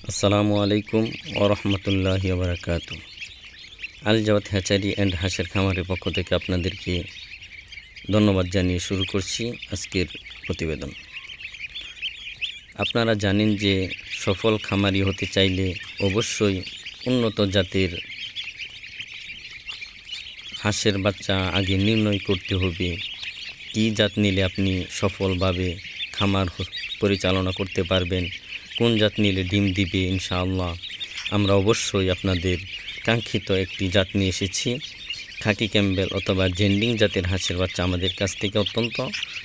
আসসালামু আলাইকুম ওয়া রাহমাতুল্লাহি ওয়া বারাকাতুহু। আল জাওয়াত হ্যাচারি অ্যান্ড হাঁসের খামারের পক্ষ থেকে আপনাদেরকে ধন্যবাদ জানিয়ে শুরু করছি আজকের প্রতিবেদন। আপনারা জানেন যে সফল খামারি হতে চাইলে অবশ্যই উন্নত জাতের হাঁসের বাচ্চা আগে নির্ণয় করতে হবে। কী জাত নিলে আপনি সফলভাবে খামার পরিচালনা করতে পারবেন, কোন জাত নিলে ডিম দিবে ইনশাআল্লাহ। আমরা অবশ্যই আপনাদের কাঙ্ক্ষিত একটি জাত নিয়ে এসেছি। খাকি ক্যাম্বেল অথবা জেন্ডিং জাতের হাঁসের বাচ্চা আমাদের কাছ থেকে অত্যন্ত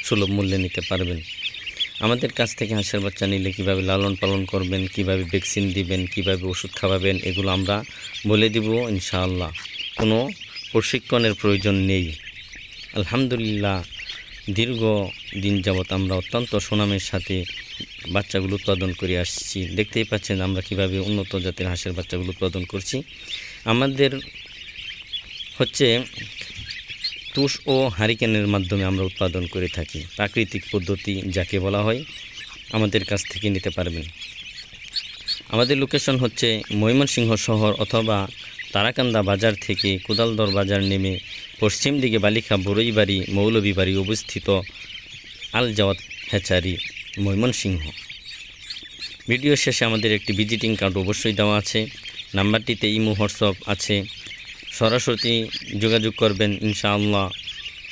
সুলভ মূল্যে নিতে পারবেন। আমাদের কাছ থেকে হাঁসের বাচ্চা নিলে কিভাবে লালন পালন করবেন, কিভাবে ভ্যাকসিন দিবেন, কিভাবে ওষুধ খাওয়াবেন, এগুলো আমরা বলে দিব ইনশাআল্লাহ। কোনো প্রশিক্ষণের প্রয়োজন নেই। আলহামদুলিল্লাহ, দীর্ঘ দিন যাবৎ আমরা অত্যন্ত সুনামের সাথে বাচ্চাগুলো উৎপাদন করে আসছি। দেখতেই পাচ্ছেন আমরা কিভাবে উন্নত জাতের হাঁসের বাচ্চাগুলো উৎপাদন করছি। আমাদের হচ্ছে তুষ ও হারিকেনের মাধ্যমে আমরা উৎপাদন করে থাকি। প্রাকৃতিক পদ্ধতি যাকে বলা হয়, আমাদের কাছ থেকে নিতে পারবেন। আমাদের লোকেশন হচ্ছে ময়মনসিংহ শহর অথবা তারাকান্দা বাজার থেকে কোদালদর বাজার নেমে পশ্চিম দিকে বালিখা বড়ইবাড়ি মৌলভীবাড়ি অবস্থিত আল জাওয়াত হ্যাচারি ময়মনসিংহ। ভিডিও শেষে আমাদের একটি ভিজিটিং কার্ড অবশ্যই দেওয়া আছে। নাম্বারটিতে ইমো হোয়াটসঅ্যাপ আছে, সরাসরি যোগাযোগ করবেন ইনশাআল্লাহ।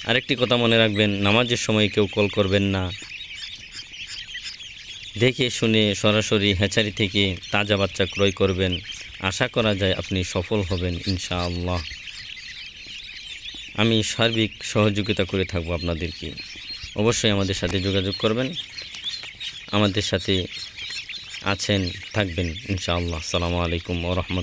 আরেকটি কথা মনে রাখবেন, নামাজের সময় কেউ কল করবেন না। দেখে শুনে সরাসরি হ্যাচারি থেকে তাজা বাচ্চা ক্রয় করবেন। আশা করা যায় আপনি সফল হবেন ইনশাআল্লাহ। আমি সার্বিক সহযোগিতা করে থাকব আপনাদেরকে। অবশ্যই আমাদের সাথে যোগাযোগ করবেন, আমাদের সাথে আছেন, থাকবেন ইনশাআল্লাহ। আসসালামু আলাইকুম ওয়া রাহমাতুল্লাহ।